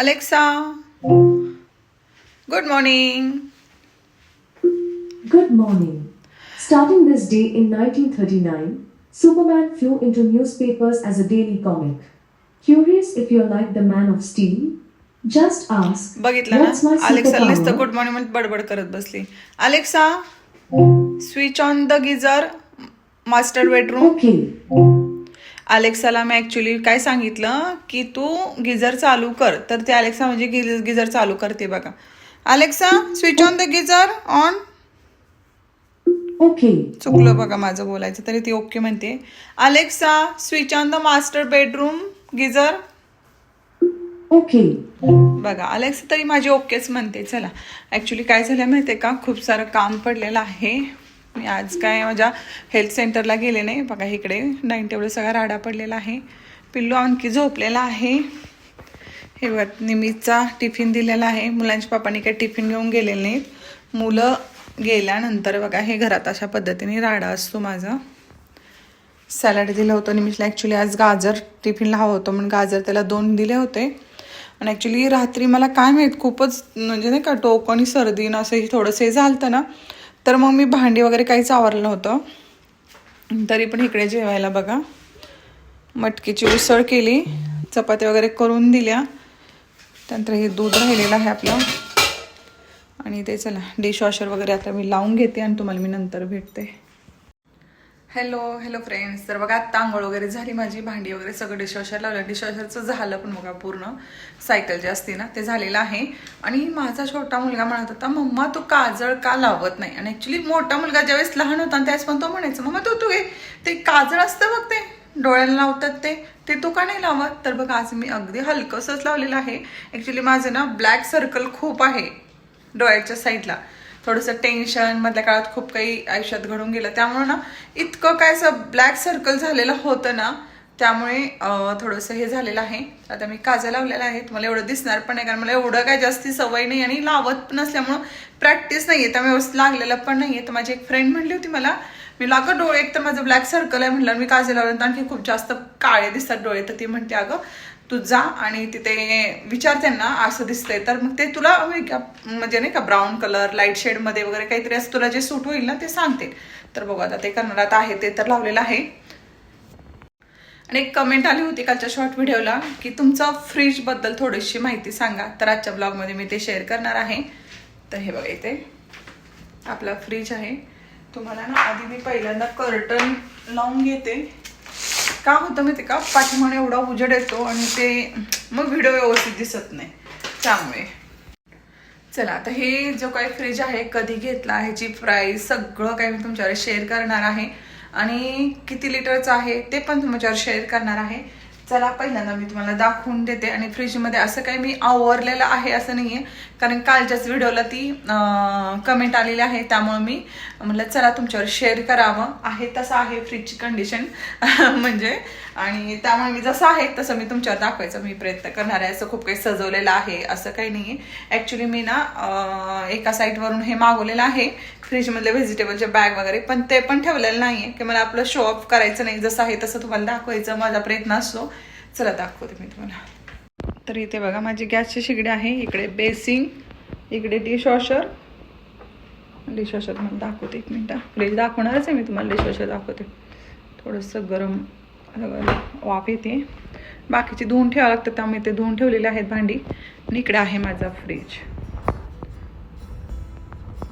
Alexa, good morning. Good morning. Starting this day in 1939, Superman flew into newspapers as a daily comic. Curious if you're like the Man of Steel? Just ask, बघितलं what's my ना, Alexa नुसतं superpower? Good morning मध्ये बडबड करत बसली. Alexa, switch on the geyser master bedroom. Okay. अलेक्साला मी actually काय सांगितलं की तू गिझर चालू कर, तर ते अलेक्सा म्हणजे गिझर चालू करते बघा. Alexa, switch on the geyser on. Okay. चुकलं बघा माझं बोलायचं, तरी ती ओके म्हणते. Alexa, switch on the master bedroom geyser. Okay. बघा अलेक्सा तरी माझी ओकेच म्हणते. चला, ॲक्च्युली काय झालं माहिती आहे का, खूप सारं काम पडलेलं आहे. मी आज काय माझ्या हेल्थ सेंटरला गेले नाही. बघा इकडे डायनिंग टेबल सगळा राडा पडलेला आहे. पिल्लू आणखी झोपलेला आहे. हे बघ निमितचा टिफिन दिलेला आहे. मुलांच्या पप्पांनी काही टिफिन घेऊन गेलेले नाहीत. मुलं गेल्यानंतर बघा हे घरात अशा पद्धतीने राडा असतो माझा. सॅलड दिलं होतं निमिषला. ॲक्च्युली आज गाजर टिफिनला हवं होतं म्हणून गाजर त्याला 2 दिले होते. आणि ॲक्च्युली रात्री मला काय माहीत खूपच म्हणजे नाही का डोकं आणि सर्दी असं थोडंसं हे झालं ना, तर मग मी भांडी वगैरे काहीच आवरलं नव्हतं. तरी पण इकडे जेवायला बघा मटकीची उसळ केली, चपात्या वगैरे करून दिल्या. त्यानंतर हे दूध राहिलेलं आहे आपलं. आणि ते चला डिशवॉशर वगैरे आता मी लावून घेते आणि तुम्हाला मी नंतर भेटते. Hello friends. तर बघा आता आंघोळ वगैरे झाली माझी, भांडी वगैरे सगळं डिशवॉशर लावलं. डिशवॉशरचं झालं पण बघा पूर्ण सायकल जे असते ना ते झालेलं आहे. आणि माझा छोटा मुलगा म्हणत होता, मम्मा तू काजळ का लावत नाही. आणि ॲक्च्युली मोठा मुलगा ज्यावेळेस लहान होता त्यावेळेस पण तो म्हणायचा, मम्मा तू ते काजळ असतं बघ ते डोळ्याला लावतात ते तू का नाही लावत. तर बघा आज मी अगदी हलकंसंच लावलेलं आहे. ॲक्च्युली माझं ना ब्लॅक सर्कल खूप आहे डोळ्याच्या साईडला. थोडंसं टेन्शन मधल्या काळात खूप काही आयुष्यात घडून गेलं, त्यामुळे ना इतकं काय असं ब्लॅक सर्कल झालेलं होतं ना, त्यामुळे थोडंसं हे झालेलं आहे. आता मी काजळ लावलेलं आहे. तुम्हाला एवढं दिसणार पण नाही, कारण मला एवढं काय जास्ती सवय नाही आणि लावत नसल्यामुळं प्रॅक्टिस नाही आहे, त्यामुळे व्यवस्थित लागलेलं पण नाही आहे. तर माझी एक फ्रेंड म्हणली होती मला, मी लागं डोळे एक तर माझं ब्लॅक सर्कल आहे म्हटलं, मी काजळ लावलं तर आणखी खूप जास्त काळे दिसतात डोळे. तर ती म्हणते, अगं तू जा आणि तिथे विचारते ना असं दिसतंय तर मग ते तुला म्हणजे नाही का ब्राऊन कलर लाईट शेडमध्ये वगैरे काहीतरी असं तुला जे सूट होईल ना ते सांगते. तर बघू आता ते करणार आहे. ते तर लावलेलं आहे. आणि एक कमेंट आली होती कालच्या शॉर्ट व्हिडिओला की तुमचा फ्रीजबद्दल थोडीशी माहिती सांगा. तर आजच्या ब्लॉगमध्ये मी ते शेअर करणार आहे. तर हे बघा इथे आपला फ्रीज आहे. तुम्हाला ना आधी मी पहिल्यांदा कर्टन लावून घेते. का होतं माहिती का, पाठीमागे एवढा उजेड येतो आणि ते मग व्हिडिओ व्यवस्थित दिसत नाही, त्यामुळे. चला आता हे जो काही फ्रीज आहे कधी घेतला, ह्याची प्राइस सगळं काही मी तुमच्यावर शेअर करणार आहे. आणि किती लिटरचं आहे ते पण तुमच्यावर शेअर करणार आहे. चला पहिल्यांदा मी तुम्हाला दाखवून देते. आणि फ्रीजमध्ये असं काही मी आवरलेलं आहे असं नाही आहे, कारण कालच्याच व्हिडिओला ती कमेंट आलेली आहे, त्यामुळे मी म्हटलं चला तुमच्यावर शेअर करावं. आहे तसं आहे फ्रीजची कंडिशन म्हणजे. आणि त्यामुळे मी जसं आहे तसं मी तुमच्यावर दाखवायचा मी प्रयत्न करणार आहे. असं खूप काही सजवलेलं आहे असं काही नाही आहे. ॲक्च्युली मी ना एका साईटवरून हे मागवलेलं आहे फ्रीजमधले व्हेजिटेबलचे बॅग वगैरे, पण ते पण ठेवलेलं नाही आहे की मला आपलं शो ऑफ करायचं नाही, जसं आहे तसं तुम्हाला दाखवायचं माझा प्रयत्न असतो. चला दाखवते मी तुम्हाला. तर इथे बघा माझी गॅसची शेगडी आहे, इकडे बेसिंग, इकडे डिशवॉशर तुम्हाला दाखवते. 1 मिनिट, फ्रीज दाखवणारच आहे मी तुम्हाला. डिशवॉशर दाखवते. थोडंसं गरम वाफ येते, बाकीचे धुवून ठेवावं लागतं त्यामुळे ते धुवून ठेवलेले आहेत भांडी. आणि इकडे आहे माझा फ्रीज.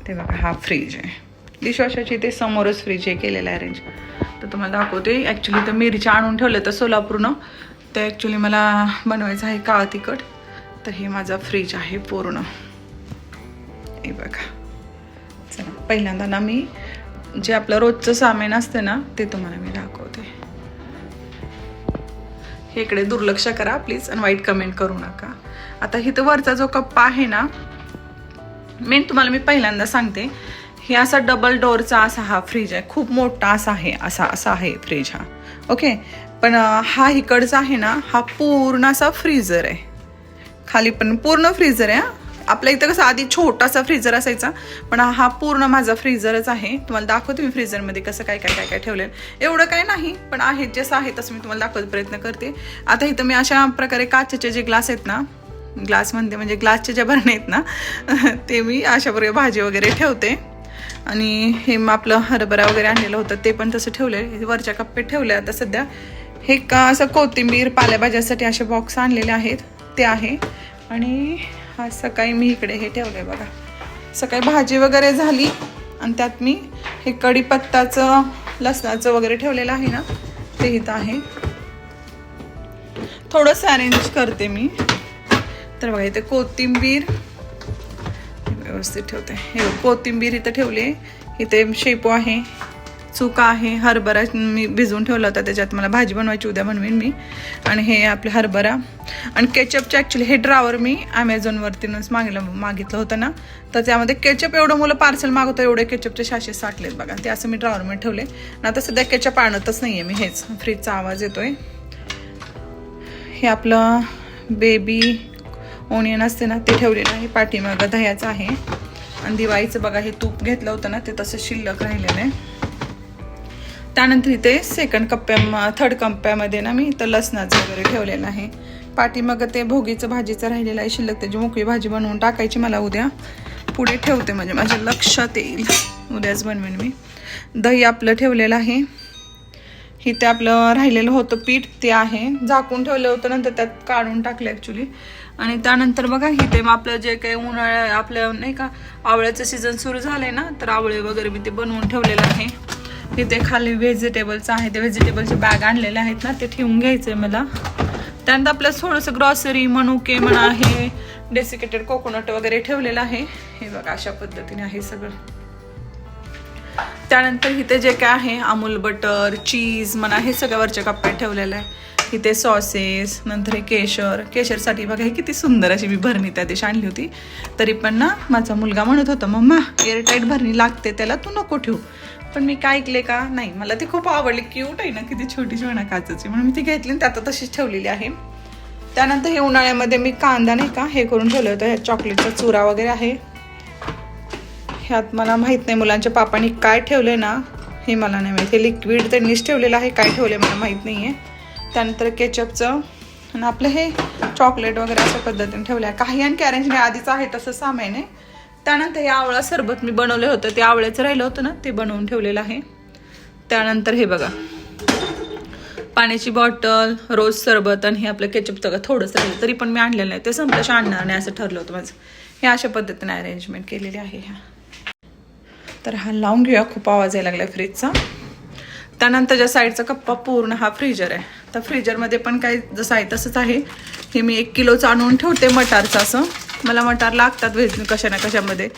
ते बघा हा फ्रीज आहे. डिशवॉशरची ते समोरच फ्रीज आहे केलेलं अरेंज. तर तुम्हाला दाखवते. ॲक्च्युली तर मिरच्या आणून ठेवलं तर सोलापूरनं, ते ॲक्च्युली मला बनवायचं आहे काळं तिखट. तर हे माझा फ्रीज आहे पूर्ण. हे बघा. चला पहिल्यांदा ना मी जे आपलं रोजचं सामान असतं ना ते तुम्हाला मी दाखवते. हे इकडे दुर्लक्ष करा प्लीज आणि वाईट कमेंट करू नका. आता इथं वरचा जो कप्पा आहे ना, मेन तुम्हाला मी पहिल्यांदा सांगते, हे असा डबल डोअरचा असा हा फ्रीज आहे. खूप मोठा असा आहे, असा आहे फ्रीज हा. ओके. पण हा इकडचा आहे ना, हा पूर्ण असा फ्रीजर आहे. खाली पण पूर्ण फ्रीजर आहे. आपल्या इथं कसं आधी छोटासा फ्रीजर असायचा, पण हा पूर्ण माझा फ्रीजरच आहे. तुम्हाला दाखवते मी फ्रीजरमध्ये कसं काय ठेवलेलं. एवढं काय नाही, पण आहे जसं आहे तसं मी तुम्हाला दाखवायचा प्रयत्न करते. आता इथं मी अशा प्रकारे काचेचे जे ग्लास आहेत ना ग्लास म्हणते म्हणजे ग्लासच्या ज्या भरण्या आहेत ना ते मी अशा प्रकारे भाजी वगैरे ठेवते. आणि हे आपलं हरभरा वगैरे आणलेलं होतं ते पण तसं ठेवलं वरच्या कप्प्यात ठेवलं. आता सध्या हे का असं कोथिंबीर पालेभाज्यासाठी असे बॉक्स आणलेले आहेत ते आहे. आणि आज सकाळी मी इकडे हे ठेवलं आहे बघा. सकाळी भाजी वगैरे झाली आणि त्यात मी हे कढीपत्ताचं लसणाचं वगैरे ठेवलेलं आहे ना ते इथं आहे. थोडंसं अरेंज करते मी. तर बघा इथे कोथिंबीर व्यवस्थित ठेवते. हे कोथिंबीर इथं ठेवले. इथे शेपू आहे, चुका आहे, हरभरा मी भिजवून ठेवला होता त्याच्यात मला भाजी बनवायची उद्या बनवीन मी. आणि हे आपले हरभरा आणि केचपचे ॲक्च्युली हे ड्रावर मी ॲमेझॉनवरतीनच मागितलं होतं ना. तर त्यामध्ये केचप एवढं मुलं पार्सल मागवतं एवढे केचपचे साचे साठलेत बघा. ते असं मी ड्रावरमध्ये ठेवले. आणि आता सध्या केचप आणतच नाही आहे मी. हेच फ्रीजचा आवाज येतोय. हे आपलं बेबी ओनियन असते ना ते ठेवलेलं आहे. पाठीमागं दह्याचं आहे. आणि दिवाळीचं बघा हे तूप घेतलं होतं ना ते तसं शिल्लक राहिलेलं आहे. त्यानंतर इथे थर्ड कप्प्यामध्ये ना मी इथं लसणाचं वगैरे ठेवलेलं आहे. पाठीमागं ते भोगीचं भाजीचं राहिलेलं आहे शिल्लक. त्याची मोकळी भाजी बनवून टाकायची मला उद्या. पुढे ठेवते म्हणजे माझ्या लक्षात येईल. उद्याच बनवेन मी. दही आपलं ठेवलेलं आहे. इथे आपलं राहिलेलं होतं पीठ ते आहे. झाकून ठेवलं होतं नंतर त्यात काढून टाकलं ॲक्च्युली. आणि त्यानंतर बघा इथे आपलं जे काही उन्हाळ्या आपलं नाही का आवळ्याचं सीझन सुरू झालंय ना तर आवळे वगैरे मी ते बनवून ठेवलेलं आहे. इथे खाली व्हेजिटेबल्स आहे. ते व्हेजिटेबलचे बॅग आणलेले आहेत ना ते ठेवून घ्यायचे मला. त्यानंतर आपलं थोडंसं ग्रॉसरी मनुके म्हणा आहे डेसिकेटेड कोकोनट वगैरे ठेवलेलं आहे. हे बघा अशा पद्धतीने आहे सगळं. त्यानंतर इथे जे काय आहे अमूल बटर चीज म्हणा हे सगळं वरच्या कप्प्यात ठेवलेलं आहे. इथे सॉसेस नंतर हे केशरसाठी बघा हे किती सुंदर अशी मी भरणी त्या दिवशी आणली होती. तरी पण ना माझा मुलगा म्हणत होता मम्मा एअरटाईट भरणी लागते त्याला तू नको ठेवू. पण मी काय ऐकले का नाही मला ती खूप आवडली. क्यूट आहे ना किती छोटी म्हणा काचेची म्हणून मी ती घेतली आणि त्यात तशीच ठेवलेली आहे. त्यानंतर हे उन्हाळ्यामध्ये मी कांदा नाही का हे करून ठेवलं होतं. ह्या चॉकलेटचा चुरा वगैरे आहे. ह्यात मला माहीत नाही मुलांच्या पापांनी काय ठेवलं ना हे मला नाही माहीत. हे लिक्विड त्यांनीच ठेवलेलं आहे. काय ठेवलं मला माहीत नाही आहे. त्यानंतर केचपचं आणि आपलं हे चॉकलेट वगैरे अशा पद्धतीने ठेवलं आहे. काही आणखी अरेंज नाही आधीच आहे तसं सामान आहे. त्यानंतर हे आवळा सरबत मी बनवलं होतं ते आवळ्याचं राहिलं होतं ना ते बनवून ठेवलेलं आहे. त्यानंतर हे बघा पाण्याची बॉटल रोज सरबत आणि हे आपलं केचप तर थोडंसं राहिलं तरी पण मी आणलेलं नाही. ते संपल्याशी आणणार नाही असं ठरलं होतं माझं. हे अशा पद्धतीने अरेंजमेंट केलेली आहे. तर हा लावून घेऊया. खूप आवाज यायला लागला फ्रीजचा. त्यानंतरच्या साईडचा कप्पा पूर्ण हा फ्रीजर आहे. तर फ्रीजरमध्ये पण काही जसं आहे तसंच आहे. हे मी 1 किलोचं आणून ठेवते मटारचं. असं मला मटार लागतात व्हेज कशा ना कशामध्ये.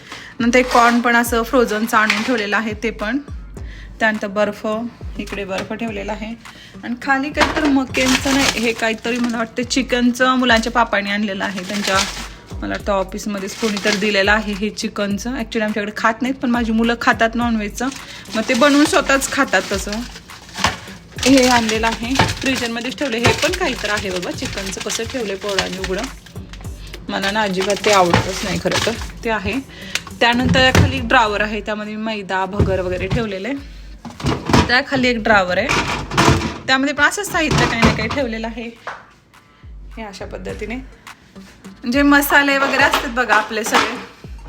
नंतर एक कॉर्न पण असं फ्रोझनचं आणून ठेवलेलं आहे ते पण. त्यानंतर बर्फ इकडे बर्फ ठेवलेला आहे. आणि खाली काहीतरी मकेनचं नाही हे काहीतरी मला वाटतं चिकनचं मुलांच्या पापाने आणलेलं आहे. त्यांच्या मला वाटतं ऑफिसमध्येच कोणीतरी दिलेलं आहे हे चिकनचं. ॲक्च्युली आमच्याकडे खात नाहीत पण माझी मुलं खातात नॉनव्हेजचं मग ते बनवून स्वतःच खातात. तसं हे आणलेलं आहे फ्रीजरमध्येच ठेवले. हे पण काहीतरी आहे बाबा चिकनचं कसं ठेवलं पोळाने उघडं. मला ना अजिबात ते आवडतच नाही खरं तर ते आहे. त्यानंतर खाली ड्रावर आहे त्यामध्ये मैदा भगर वगैरे ठेवलेलं आहे. त्या खाली एक ड्रावर आहे त्यामध्ये पण असंच साहित्य काही ना काही ठेवलेलं आहे. हे अशा पद्धतीने जे मसाले वगैरे असतात बघा आपले सगळे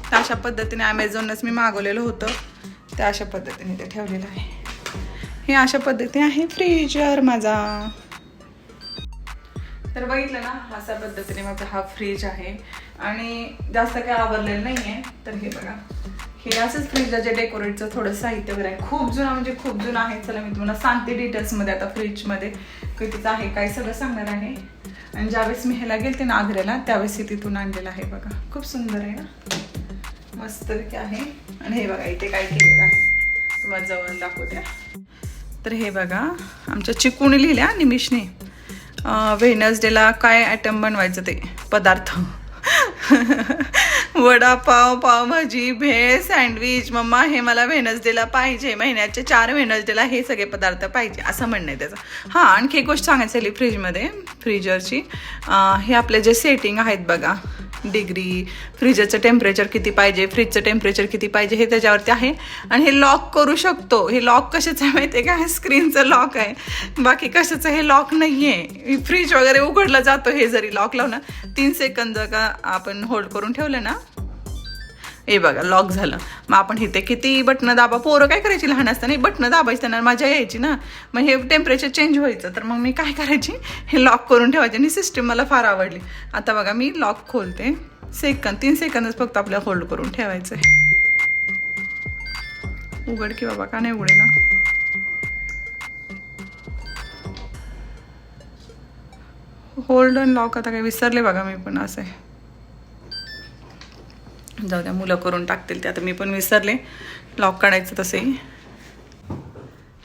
त्या अशा पद्धतीने ॲमेझॉनच मी मागवलेलं होतं त्या अशा पद्धतीने ते ठेवलेलं आहे. हे अशा पद्धतीने आहे फ्रीजर माझा. तर बघितलं ना अशा पद्धतीने माझा हा फ्रीज आहे. आणि जास्त काही आवरलेलं नाही आहे. तर हे बघा हे असंच फ्रीजला जे डेकोरेटचं थोडं साहित्य वगैरे आहे. खूप जुना म्हणजे खूप जुनं आहे. चला मी तुम्हाला सांगते डिटेल्समध्ये आता फ्रीजमध्ये कितीचं आहे काय सगळं सांगणार आहे. आणि ज्यावेळेस मी ह्याला गेलते ना आग्र्याला त्यावेळेस तिथून आणलेलं आहे बघा. खूप सुंदर आहे ना मस्तपैकी आहे. आणि हे बघा इथे काय केलेलं आहे तुम्हाला जवळ दाखवते. तर हे बघा आमच्या चिकूने लिहिल्या निमिषने वेडनेसडेला काय आयटम बनवायचं ते पदार्थ वडापाव पावभाजी भेळ सँडविच मम्मा हे मला वेडनेसडेला पाहिजे. महिन्याचे 4 वेडनेसडेला हे सगळे पदार्थ पाहिजे असं म्हणणं आहे त्याचं. हां आणखी एक गोष्ट सांगायची फ्रीजमध्ये फ्रीजरची हे आपले जे सेटिंग आहेत बघा डिग्री, फ्रीजचं टेम्परेचर किती पाहिजे, फ्रीजचं टेम्परेचर किती पाहिजे हे त्याच्यावरती आहे. आणि हे लॉक करू शकतो. हे लॉक कशाचं आहे माहिती आहे का? हे स्क्रीनचं लॉक आहे, बाकी कशाचं हे लॉक नाही आहे. फ्रीज वगैरे उघडला जातो हे जरी लॉक लावलं 3 सेकंद का आपण होल्ड करून ठेवलं ना, हे बघा लॉक झालं. मग आपण इथे किती बटणं दाबा, पोरं काय करायची लहान असताना बटणं दाबायची, त्यांना मजा यायची ना. मग हे टेम्परेचर चेंज व्हायचं, तर मग मी काय करायची, हे लॉक करून ठेवायचे. आणि सिस्टीम मला फार आवडली. आता बघा मी लॉक खोलते, 3 सेकंदच फक्त आपल्याला होल्ड करून ठेवायचं आहे. उघड की बाबा, का नाही उघडे ना. होल्ड अँड लॉक आता काय विसरले बघा मी पण. असं आहे, जाऊ द्या, मुलं करून टाकतील ते. आता मी पण विसरले लॉक काढायचं तसंही.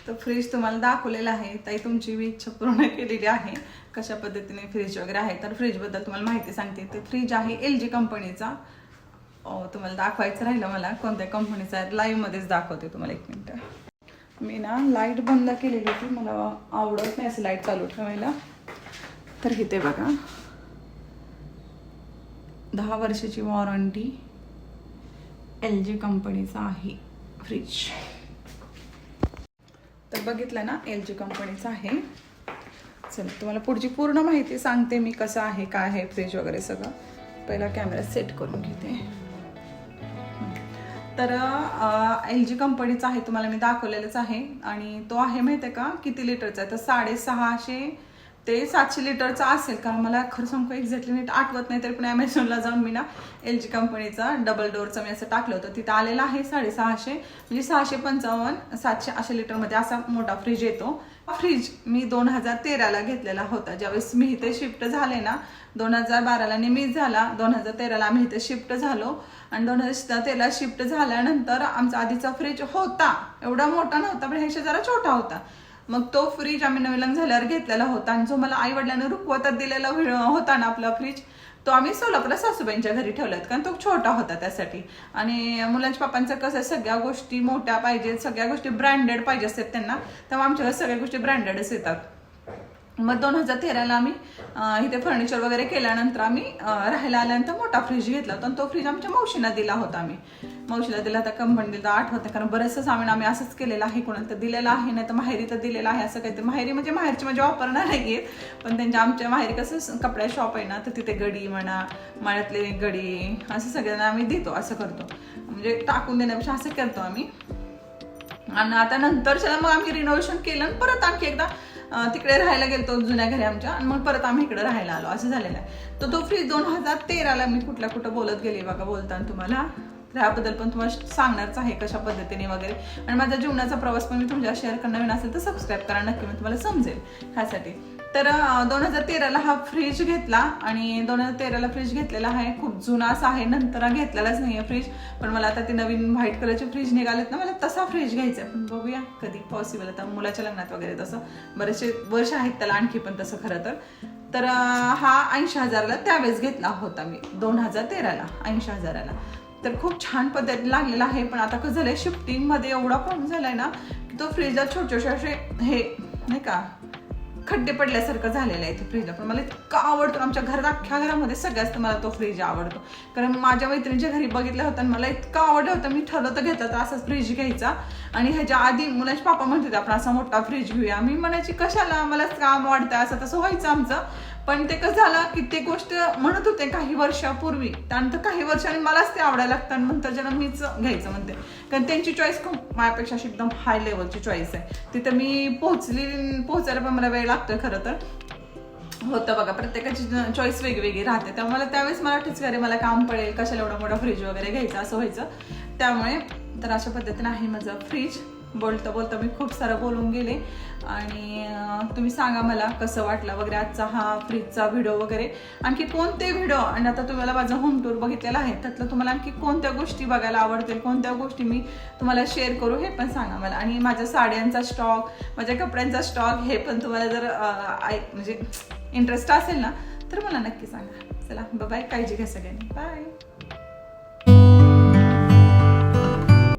तर फ्रीज तुम्हाला दाखवलेलं आहे. ताई तुमची मी इच्छा पूर्ण केलेली आहे. कशा पद्धतीने फ्रीज वगैरे आहे. तर फ्रीजबद्दल तुम्हाला माहिती सांगते. ते फ्रीज आहे LG कंपनीचा. तुम्हाला दाखवायचं राहिलं मला कोणत्या कंपनीचा आहे, लाईव्हमध्येच दाखवते तुम्हाला. 1 मिनटं. मी ना लाईट बंद केलेली होती, मला आवडत नाही असं लाईट चालू ठेवायला. तर इथे बघा 10 वर्षाची वॉरंटी LG कंपनीचा आहे फ्रीज. तर बघितलं ना, LG कंपनीचा आहे. चल तुम्हाला पुढची पूर्ण माहिती सांगते मी, कसं आहे काय आहे फ्रीज वगैरे सगळं. पहिला कॅमेरा सेट करून घेते. तर LG कंपनीचा आहे, तुम्हाला मी दाखवलेलंच आहे. आणि तो आहे माहिती आहे का किती लिटरचा आहे, तर 650 ते 700 लिटरचा असेल. कारण मला खरं सांगू एक्झॅक्टली नीट आठवत नाही, तरी पण ॲमेझॉनला जाऊन मी ना LG कंपनीचा डबल डोअरचा मी असं टाकलं होतं, तिथं आलेलं आहे 650, म्हणजे 655 700 अशा लिटरमध्ये असा मोठा फ्रीज येतो. फ्रीज मी 2013ला घेतलेला होता. ज्यावेळेस मी इथे शिफ्ट झाले ना, 2012ला निमित्त झाला, 2013ला आम्ही इथे शिफ्ट झालो. आणि 2013ला शिफ्ट झाल्यानंतर आमचा आधीचा फ्रीज होता, एवढा मोठा नव्हता, पण ह्याच्या जरा छोटा होता. मग तो फ्रीज आम्ही नवीन लग्न झाल्यावर घेतलेला होता. आणि जो मला आई वडिलांनी रुखवतात दिलेला होता ना आपला फ्रीज, तो आम्ही सोलापूरला सासूबाईंच्या घरी ठेवलात, कारण तो छोटा होता त्यासाठी. आणि मुलांच्या पप्पांचं कसं सगळ्या गोष्टी मोठ्या पाहिजेत, सगळ्या गोष्टी ब्रँडेड पाहिजे असतात त्यांना, तेव्हा आमच्याकडे सगळ्या गोष्टी ब्रँडेडच येतात. मग 2013ला आम्ही इथे फर्निचर वगैरे केल्यानंतर आम्ही राहायला आल्यानंतर मोठा फ्रीज घेतला होता. आणि तो फ्रीज आमच्या मावशीला दिला होता. आम्ही मावशीला दिला होता, कंपनीला आठवतं, कारण बरेचसं सामान आम्ही असंच केलेलं आहे. कोणाला तर दिलेलं आहे, नाही तर माहेरी तर दिलेलं आहे. असं काहीतरी माहेरी म्हणजे माहेरची म्हणजे वापरणार नाही आहेत, पण आमच्या माहेरी कसं कपड्या शॉप आहे ना, तर तिथे गडी म्हणा, मळ्यातले गडी असं सगळ्यांना आम्ही देतो. असं करतो, म्हणजे टाकून देण्यापेक्षा असं करतो आम्ही. आणि आता नंतरच्या मग आम्ही रिनोव्हेशन केलं आणि परत आणखी एकदा तिकडे राहायला गेलतो जुन्या घरी आमच्या, आणि मग परत आम्ही इकडे राहायला आलो. असं झालेलं आहे. तर तो फ्रीज 2013ला मी कुठं बोलत गेले बघा बोलताना तुम्हाला. त्याबद्दल पण तुम्हाला सांगणारच आहे कशा पद्धतीने वगैरे. आणि माझा जीवनाचा प्रवास पण मी तुमच्या शेअर करणं नवीन असेल तर सबस्क्राईब करा नक्की, मग तुम्हाला समजेल ह्यासाठी. तर 2013ला हा फ्रीज घेतला. आणि 2013ला फ्रीज घेतलेला आहे, खूप जुना असा आहे, नंतर घेतलेलाच नाही आहे फ्रीज. पण मला आता ते नवीन व्हाईट कलरचे फ्रीज निघालेत ना, मला तसा फ्रीज घ्यायचा आहे. पण बघूया कधी पॉसिबल. आता मुलाच्या लग्नात वगैरे तसं बरेचसे वर्ष आहेत त्याला आणखी, पण तसं खरं तर हा 80,000ला त्यावेळेस घेतला होता मी 2013ला 80,000ला. तर खूप छान पद्धतीने लागलेला आहे. पण आता कसं झालंय, शिफ्टिंगमध्ये एवढा प्रॉब्लेम झालाय ना की तो फ्रीजला छोटे असे हे नाही का खड्डे पडल्यासारखं झालेलं आहे ते फ्रीजला. पण मला इतका आवडतो, आमच्या घरात अख्ख्या घरामध्ये सगळ्यात मला तो फ्रीज आवडतो. कारण माझ्या मैत्रिणीच्या घरी बघितलं होतं आणि मला इतका आवडलं होतं, मी ठरवतं घेतलं तर असाच फ्रीज घ्यायचा. आणि ह्याच्या आधी मुलाचे पापा म्हणत होते आपण असा मोठा फ्रीज घेऊया. मी म्हणायची कशाला, मलाच काम वाटतं, असं तसं व्हायचं आमचं. पण ते कसं झालं की ते गोष्ट म्हणत होते काही वर्षापूर्वी, त्यानंतर काही वर्षांनी मलाच ते आवडायला लागतं आणि नंतर ज्यांना मीच घ्यायचं म्हणते. कारण त्यांची चॉईस खूप माझ्यापेक्षा अशी एकदम हाय लेवलची चॉईस आहे. तिथं मी पोहोचायला पण मला वेळ लागतोय खरं तर. होतं बघा, प्रत्येकाची चॉईस वेगवेगळी राहते. त्यामुळे मला त्यावेळेस मला ठीच करे, मला काम पडेल, कशाला एवढा मोठा फ्रीज वगैरे घ्यायचा असं व्हायचं. त्यामुळे तर अशा पद्धतीने आहे माझं फ्रीज. बोलता मी खूप सारं बोलून गेले. आणि तुम्ही सांगा मला कसं वाटलं वगैरे आजचा हा फ्रीजचा व्हिडिओ वगैरे. आणखी कोणते व्हिडिओ, आणि आता तुम्हाला माझं होम टूर बघितलेला आहे, त्यातलं तुम्हाला आणखी कोणत्या गोष्टी बघायला आवडतील, कोणत्या गोष्टी मी तुम्हाला शेअर करू हे पण सांगा मला. आणि माझ्या साड्यांचा स्टॉक, माझ्या कपड्यांचा स्टॉक हे पण तुम्हाला जर म्हणजे इंटरेस्ट असेल ना तर मला नक्की सांगा. चला बाय, काळजी घ्या सगळ्यांनी, बाय.